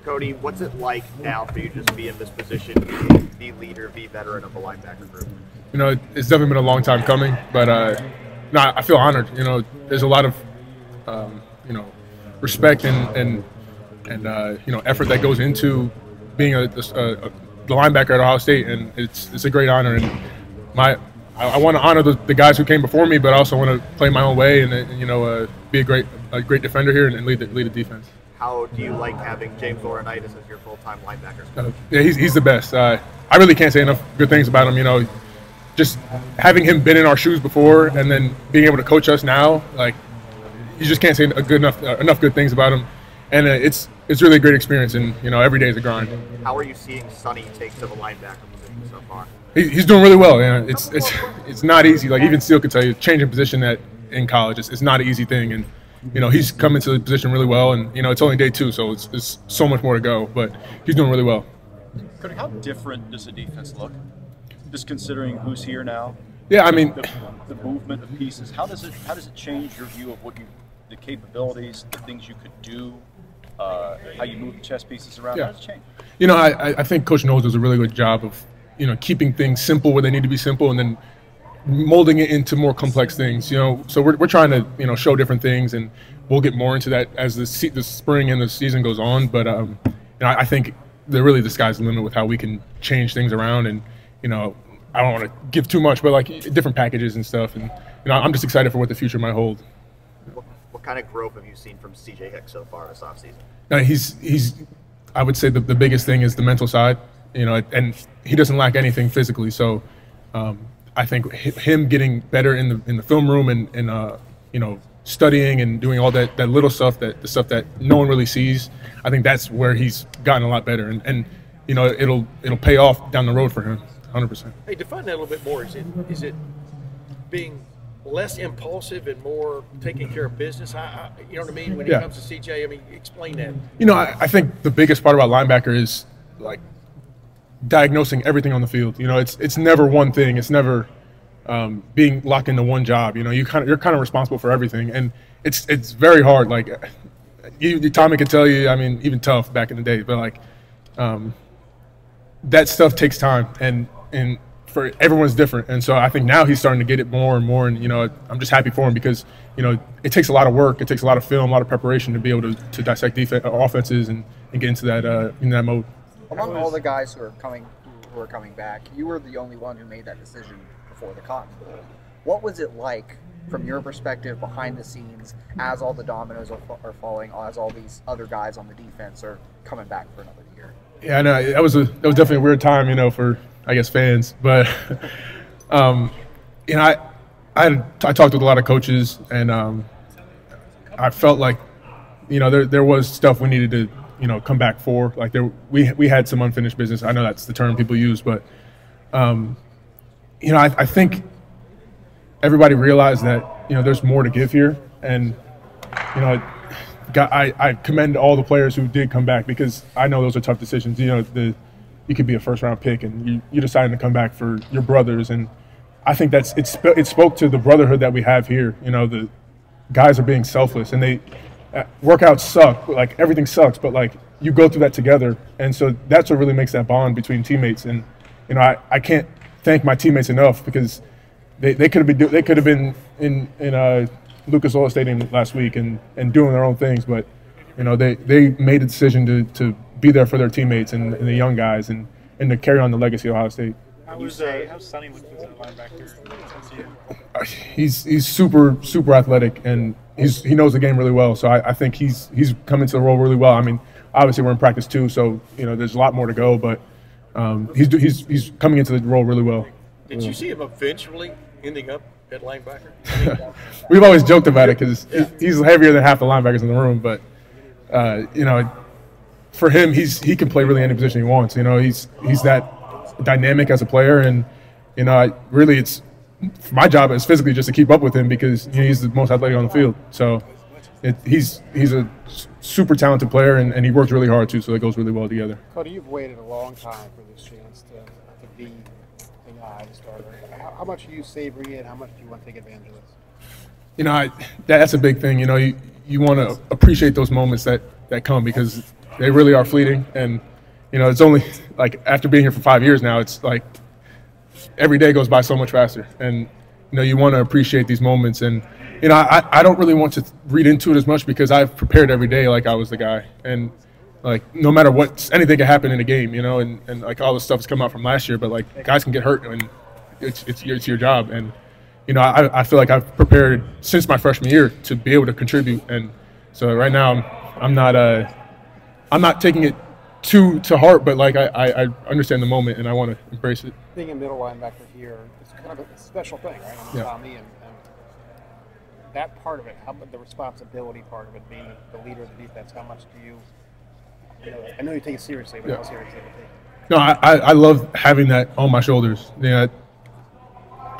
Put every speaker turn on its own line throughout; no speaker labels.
Cody, what's it like now for you to just be in this position, being the leader, the veteran of the linebacker group?
It's definitely been a long time coming, but no, I feel honored. There's a lot of respect and effort that goes into being the linebacker at Ohio State, and it's a great honor. And I want to honor the guys who came before me, but I also want to play my own way and be a great defender here and lead the defense.
How do you like having James Laurinaitis as your full-time linebacker?
Yeah, he's the best. I really can't say enough good things about him. Just having him been in our shoes before and then being able to coach us now, like, you just can't say enough good things about him. And it's really a great experience, and every day is a grind.
How are you seeing Sonny take to the linebacker position so far?
He's doing really well. It's not easy. Like, even Steele could tell you, changing position in college it's not an easy thing, and he's come into the position really well. And it's only day 2, so it's so much more to go. But he's doing really well.
Cody, how different does the defense look? Just considering who's here now.
Yeah, I mean,
the movement of pieces. How does it change your view of the capabilities, the things you could do, how you move the chess pieces around?
Yeah.
How does it change?
I think Coach Knowles does a really good job of keeping things simple where they need to be simple, and then molding it into more complex things. So we're trying to show different things, and we'll get more into that as the spring and the season goes on. But I think the sky's the limit with how we can change things around, and I don't want to give too much, but like different packages and stuff. And I'm just excited for what the future might hold.
What kind of growth have you seen from C.J. Hicks so far this offseason?
He's I would say the biggest thing is the mental side, and he doesn't lack anything physically. So I think him getting better in the film room and studying and doing all that little stuff, the stuff that no one really sees, I think that's where he's gotten a lot better, and it'll pay off down the road for him, 100%.
Hey, define that a little bit more. Is it being less impulsive and more taking care of business? You know what I mean? When it comes to CJ, I mean, explain that.
I think the biggest part about linebacker is like diagnosing everything on the field. It's never one thing. It's never being locked into one job. You're kind of responsible for everything, and it's very hard. Like, Tommy could tell you. I mean, even tough back in the day, but like that stuff takes time, and for everyone's different. And so I think now he's starting to get it more and more, and I'm just happy for him because it takes a lot of work, it takes a lot of film, a lot of preparation to be able to dissect offenses and get into that in that mode.
Among all the guys who are coming back, you were the only one who made that decision before the Cotton Bowl. What was it like from your perspective behind the scenes as all the dominoes are falling, as all these other guys on the defense are coming back for another year?
Yeah, I know that was definitely a weird time, for I guess fans, but I talked with a lot of coaches, and I felt like there was stuff we needed to come back for. Like we had some unfinished business. I know that's the term people use, but I think everybody realized that there's more to give here, and I commend all the players who did come back, because I know those are tough decisions. You could be a first-round pick, and you decided to come back for your brothers, and I think it spoke to the brotherhood that we have here. The guys are being selfless, and they workouts suck, like everything sucks, but like you go through that together, and so that's what really makes that bond between teammates. And I can't thank my teammates enough, because they could have been in Lucas Oil Stadium last week and doing their own things, but they made a decision to be there for their teammates and the young guys, and to carry on the legacy of Ohio State.
How's Sonny with the linebacker?
He's super athletic, and he knows the game really well. So I think he's come into the role really well. I mean, obviously we're in practice too, so there's a lot more to go, but he's coming into the role really well.
Did you see him eventually ending up at linebacker?
We've always joked about it, because he's heavier than half the linebackers in the room, but for him, he can play really any position he wants. He's that dynamic as a player, and it's my job is physically just to keep up with him, because he's the most athletic on the field. So he's a super talented player, and he works really hard too. So it goes really well together.
Cody, you've waited a long time for this chance to be the guy starter. How much are you savoring it? How much do you want to take advantage of this?
That's a big thing. You want to appreciate those moments that come, because They really are fleeting. And, it's only like after being here for 5 years now, it's like every day goes by so much faster. And, you want to appreciate these moments. And, I don't really want to read into it as much because I've prepared every day like I was the guy. And, like, no matter what, anything can happen in a game, and like all the stuff has come out from last year, but like guys can get hurt and it's your job. And, I feel like I've prepared since my freshman year to be able to contribute. And so right now I'm not taking it too to heart, but like I understand the moment and I want to embrace it.
Being a middle linebacker here, it's kind of a special thing, right?
Yeah.
Tommy and that part of it, how about the responsibility part of it, being the leader of the defense, how much do you, I know you take it seriously, but how seriously do you take it?
No, I love having that on my shoulders.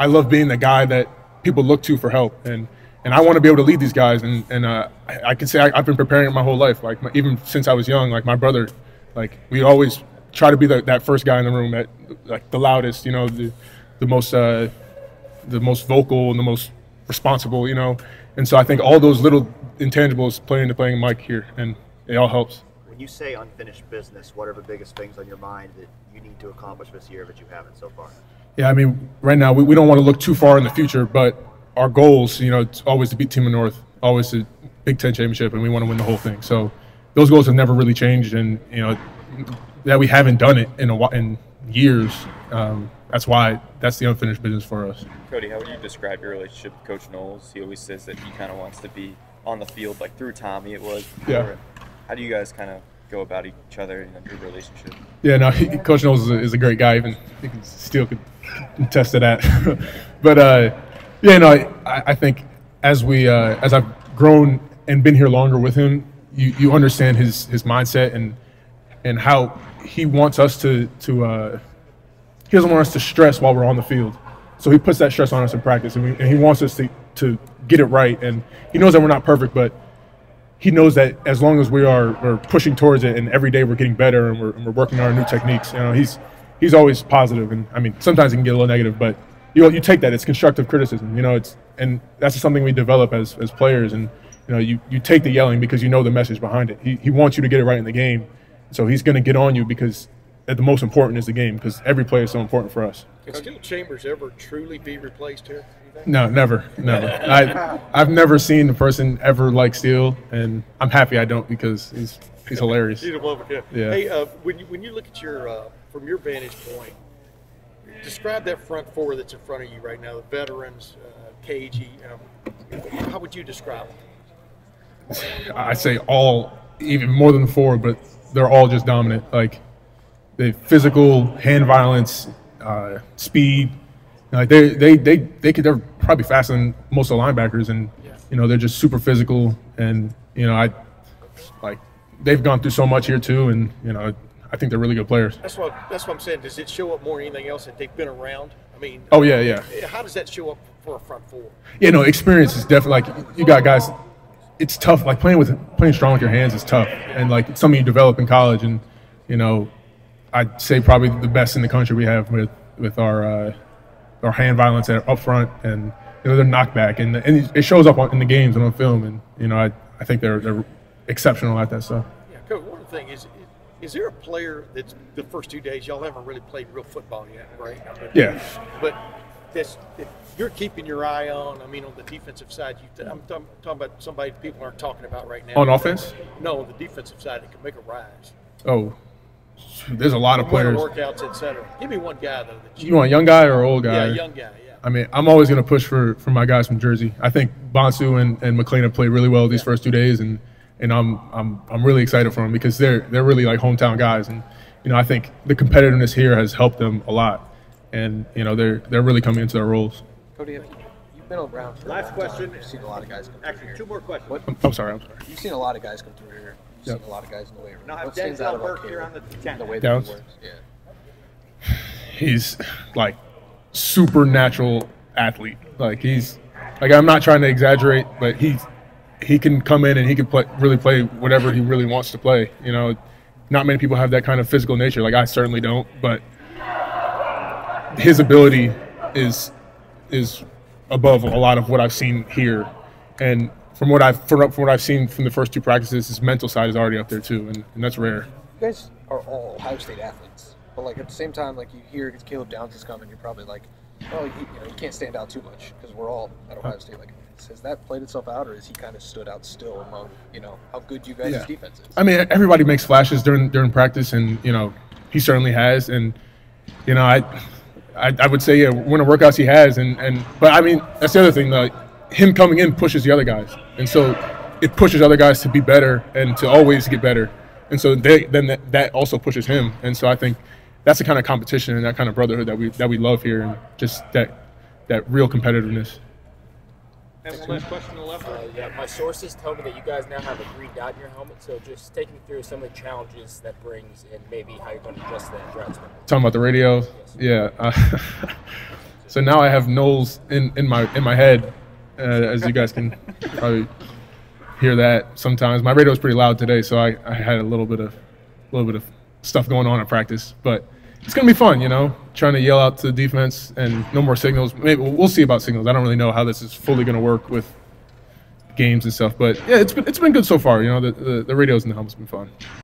I love being the guy that people look to for help, and I want to be able to lead these guys. And I can say I've been preparing it my whole life. Like even since I was young, like my brother, like we always try to be that first guy in the room, that like the loudest, the most vocal and the most responsible, And so I think all those little intangibles play into playing Mike here, and it all helps.
When you say unfinished business, what are the biggest things on your mind that you need to accomplish this year that you haven't so far?
Yeah, I mean, right now we don't want to look too far in the future, but our goals, it's always to beat Team of North, always the Big Ten championship, and we want to win the whole thing. So those goals have never really changed, and that we haven't done it in years. That's the unfinished business for us.
Cody, how would you describe your relationship with Coach Knowles? He always says that he kind of wants to be on the field, like through Tommy it was before.
Yeah.
How do you guys kind of go about each other in your relationship?
Yeah, no, Coach Knowles is a great guy. Even he can still attest to that. But I think as I've grown and been here longer with him, you understand his mindset and how he wants us to he doesn't want us to stress while we're on the field. So he puts that stress on us in practice, and he wants us to get it right. And he knows that we're not perfect, but he knows that as long as we're pushing towards it, and every day we're getting better, and we're working on our new techniques. He's always positive, and I mean sometimes it can get a little negative, but you take that. It's constructive criticism, and that's something we develop as players. And you take the yelling because you know the message behind it. He wants you to get it right in the game, so he's going to get on you because the most important is the game, because every play is so important for us.
Can Steel Chambers ever truly be replaced here?
No, never. I've never seen a person ever like Steele, and I'm happy I don't, because he's hilarious.
He's a woman, yeah. Hey, when you look at your from your vantage point, describe that front four that's in front of you right now, the veterans, KG. How would you describe them?
I say all, even more than the four, but they're all just dominant. Like the physical, hand violence, speed. Like they're probably faster than most of the linebackers, and they're just super physical. And they've gone through so much here too, and I think they're really good players.
That's what I'm saying. Does it show up more than anything else that they've been around? I mean,
oh yeah.
How does that show up for a front four?
Yeah, no, experience is definitely, like, you got guys. It's tough. Like playing strong with your hands is tough, and like something you develop in college. And I'd say probably the best in the country we have with our hand violence up front, and their knockback, and it shows up in the games and on film. And I think they're exceptional at that stuff.
Yeah, Coach. One thing is there a player that's the first 2 days y'all haven't really played real football yet, right?
Yeah.
But that you're keeping your eye on. I mean, on the defensive side, I'm talking about somebody people aren't talking about right now.
On offense?
No, on the defensive side, that can make a rise.
Oh, there's a lot of players.
Workouts, etc. Give me one guy though.
You want a young guy or an old guy?
Yeah, young guy. Yeah.
I mean, I'm always going to push for my guys from Jersey. I think Bonsu and McLean have played really well these first 2 days, and I'm really excited for them because they're really like hometown guys, and I think the competitiveness here has helped them a lot, and they're really coming into their roles.
Cody, you've been around for
Last question.
You've seen a lot of guys come
Actually,
through here.
2 more questions.
What,
I'm sorry.
You've seen a lot of guys come through here. You've
Yep.
seen a lot of guys in the weight room.
Now have
What stands out
Denzel
about
Burke
Caleb?
here on the 10.
The way that
Downs?
he works. Yeah.
He's like supernatural athlete. Like I'm not trying to exaggerate, but he can come in and he can really play whatever he really wants to play. Not many people have that kind of physical nature. Like I certainly don't, but his ability is above a lot of what I've seen here. And from what I've seen from the first 2 practices, his mental side is already up there too, and that's rare.
You guys are all Ohio State athletes, but like at the same time, like you hear Caleb Downs is coming, you're probably like, oh, you can't stand out too much because we're all at Ohio State. Like, has that played itself out, or has he kind of stood out still among how good you guys' defense is?
I mean, everybody makes flashes during practice, and he certainly has, and I would say when the workouts he has, but I mean that's the other thing though. Him coming in pushes the other guys, and so it pushes other guys to be better and to always get better, and so that also pushes him, and so I think that's the kind of competition and that kind of brotherhood that we love here, and just that real competitiveness.
And one last question on the left.
Yeah, my sources tell me that you guys now have a green dot in your helmet. So just take me through some of the challenges that brings and maybe how you're going to adjust that throughout spring.
Talking about the radio, yeah. So now I have Knowles in my head, as you guys can probably hear that sometimes. My radio is pretty loud today, so I had a little bit of stuff going on at practice, but it's gonna be fun, trying to yell out to the defense and no more signals. Maybe we'll see about signals. I don't really know how this is fully gonna work with games and stuff, but yeah, it's been good so far. The radios in the helmet's been fun.